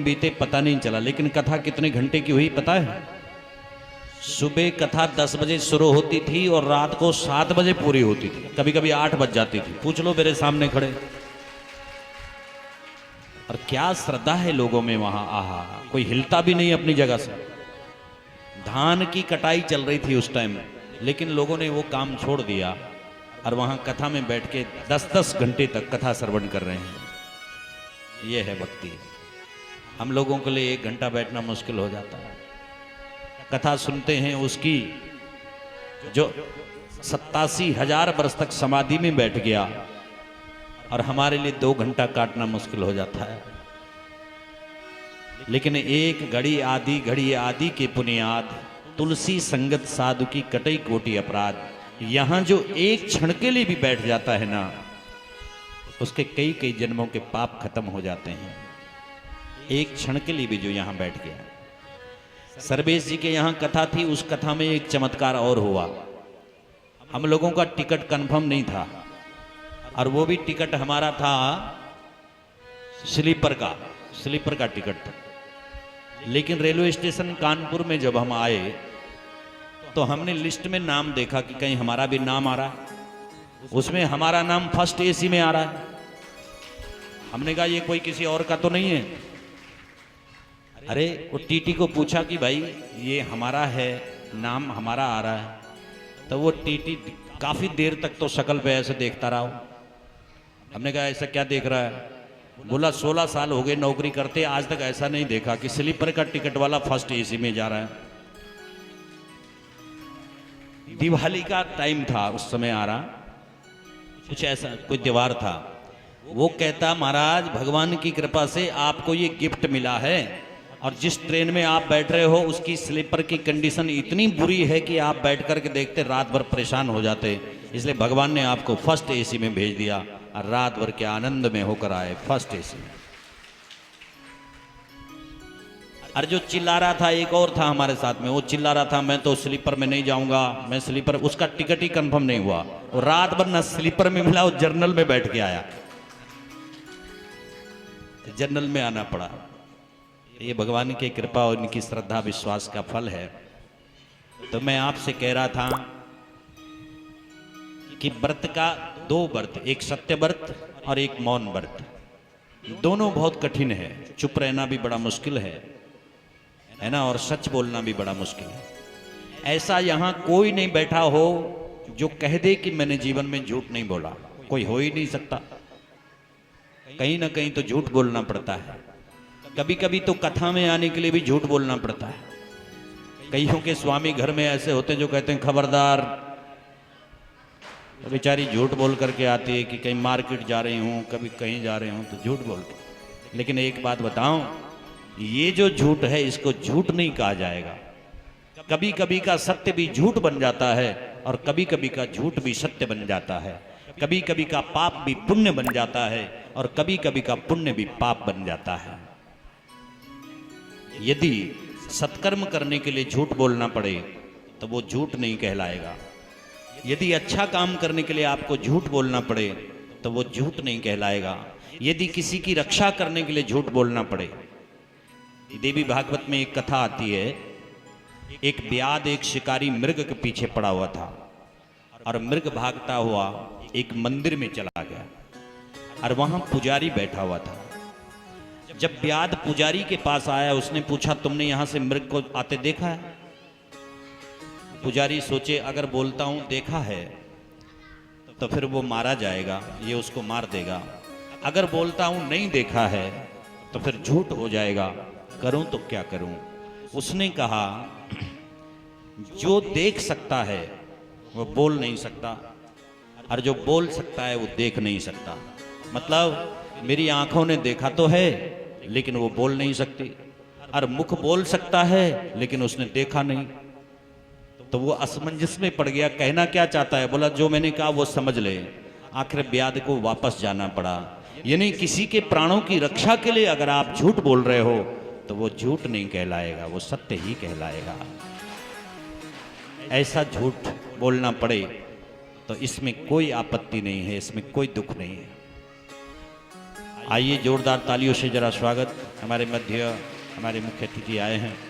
बीते पता नहीं चला। लेकिन कथा कितने घंटे की हुई पता है? सुबह कथा 10 बजे शुरू होती थी और रात को 7 बजे पूरी होती थी, कभी कभी 8 बज जाती थी। पूछ लो मेरे सामने खड़े। और क्या श्रद्धा है लोगों में वहां, आहा, कोई हिलता भी नहीं अपनी जगह से। धान की कटाई चल रही थी उस टाइम, लेकिन लोगों ने वो काम छोड़ दिया और वहां कथा में बैठ के 10-10 घंटे तक कथा श्रवण कर रहे हैं। ये है भक्ति। हम लोगों के लिए 1 घंटा बैठना मुश्किल हो जाता है। कथा सुनते हैं उसकी जो 87,000 वर्ष तक समाधि में बैठ गया, और हमारे लिए 2 घंटा काटना मुश्किल हो जाता है। लेकिन एक घड़ी आदि के पुनियाद, तुलसी संगत साधु की कटई कोटि अपराध। यहां जो एक क्षण के लिए भी बैठ जाता है ना, उसके कई कई जन्मों के पाप खत्म हो जाते हैं। एक क्षण के लिए भी जो यहां बैठ गया। सर्वेश जी के यहां कथा थी, उस कथा में एक चमत्कार और हुआ। हम लोगों का टिकट कंफर्म नहीं था, और वो भी टिकट हमारा था स्लीपर का टिकट था। लेकिन रेलवे स्टेशन कानपुर में जब हम आए तो हमने लिस्ट में नाम देखा कि कहीं हमारा भी नाम आ रहा है। उसमें हमारा नाम फर्स्ट एसी में आ रहा है। हमने कहा ये कोई किसी और का तो नहीं है। अरे वो टीटी को पूछा कि भाई ये हमारा है, नाम हमारा आ रहा है। तो वो टीटी काफी देर तक तो शक्ल पे ऐसे देखता रहा। हमने कहा ऐसा क्या देख रहा है? बोला 16 साल हो गए नौकरी करते, आज तक ऐसा नहीं देखा कि स्लीपर का टिकट वाला फर्स्ट एसी में जा रहा है। दिवाली का टाइम था उस समय आ रहा, कुछ ऐसा कोई त्योहार था। वो कहता महाराज भगवान की कृपा से आपको ये गिफ्ट मिला है, और जिस ट्रेन में आप बैठ रहे हो उसकी स्लीपर की कंडीशन इतनी बुरी है कि आप बैठ करके देखते रात भर परेशान हो जाते। इसलिए भगवान ने आपको फर्स्ट एसी में भेज दिया, और रात भर के आनंद में होकर आए फर्स्ट एसी में। और जो चिल्ला रहा था एक और था हमारे साथ में, वो चिल्ला रहा था मैं तो स्लीपर में नहीं जाऊंगा, मैं स्लीपर, उसका टिकट ही कंफर्म नहीं हुआ। और रात भर ना स्लीपर में मिला, वो जर्नल में बैठ के आया, जर्नल में आना पड़ा। ये भगवान की कृपा और इनकी श्रद्धा विश्वास का फल है। तो मैं आपसे कह रहा था कि व्रत का 2 व्रत, एक सत्य व्रत और एक मौन व्रत, दोनों बहुत कठिन है। चुप रहना भी बड़ा मुश्किल है ना, और सच बोलना भी बड़ा मुश्किल है। ऐसा यहां कोई नहीं बैठा हो जो कह दे कि मैंने जीवन में झूठ नहीं बोला। कोई हो ही नहीं सकता। कहीं ना कहीं तो झूठ बोलना पड़ता है। कभी कभी तो कथा में आने के लिए भी झूठ बोलना पड़ता है। कईयों के स्वामी घर में ऐसे होते हैं जो कहते हैं खबरदार। तो बेचारी झूठ बोल करके आती है कि कहीं मार्केट जा रही हूँ, कभी कहीं जा रही हूँ, तो झूठ बोलते। लेकिन एक बात बताऊं, ये जो झूठ है इसको झूठ नहीं कहा जाएगा। कभी कभी का सत्य भी झूठ बन जाता है, और कभी कभी का झूठ भी सत्य बन जाता है। कभी कभी का पाप भी पुण्य बन जाता है, और कभी कभी का पुण्य भी पाप बन जाता है। यदि सत्कर्म करने के लिए झूठ बोलना पड़े तो वो झूठ नहीं कहलाएगा। यदि अच्छा काम करने के लिए आपको झूठ बोलना पड़े तो वो झूठ नहीं कहलाएगा। यदि किसी की रक्षा करने के लिए झूठ बोलना पड़े, देवी भागवत में एक कथा आती है। एक व्याध, एक शिकारी मृग के पीछे पड़ा हुआ था, और मृग भागता हुआ एक मंदिर में चला गया, और वहां पुजारी बैठा हुआ था। जब व्याध पुजारी के पास आया, उसने पूछा तुमने यहां से मृग को आते देखा है? पुजारी सोचे अगर बोलता हूं देखा है तो फिर वो मारा जाएगा, ये उसको मार देगा। अगर बोलता हूं नहीं देखा है तो फिर झूठ हो जाएगा, करूं तो क्या करूं? उसने कहा जो देख सकता है वो बोल नहीं सकता, और जो बोल सकता है वो देख नहीं सकता। मतलब मेरी आंखों ने देखा तो है लेकिन वो बोल नहीं सकती, और मुख बोल सकता है लेकिन उसने देखा नहीं। तो वो असमंजस में पड़ गया, कहना क्या चाहता है? बोला जो मैंने कहा वो समझ ले। आखिर व्याध को वापस जाना पड़ा। यानी किसी के प्राणों की रक्षा के लिए अगर आप झूठ बोल रहे हो तो वो झूठ नहीं कहलाएगा, वो सत्य ही कहलाएगा। ऐसा झूठ बोलना पड़े तो इसमें कोई आपत्ति नहीं है, इसमें कोई दुख नहीं है। आइए जोरदार तालियों से जरा स्वागत। हमारे मध्य हमारे मुख्य अतिथि आए हैं।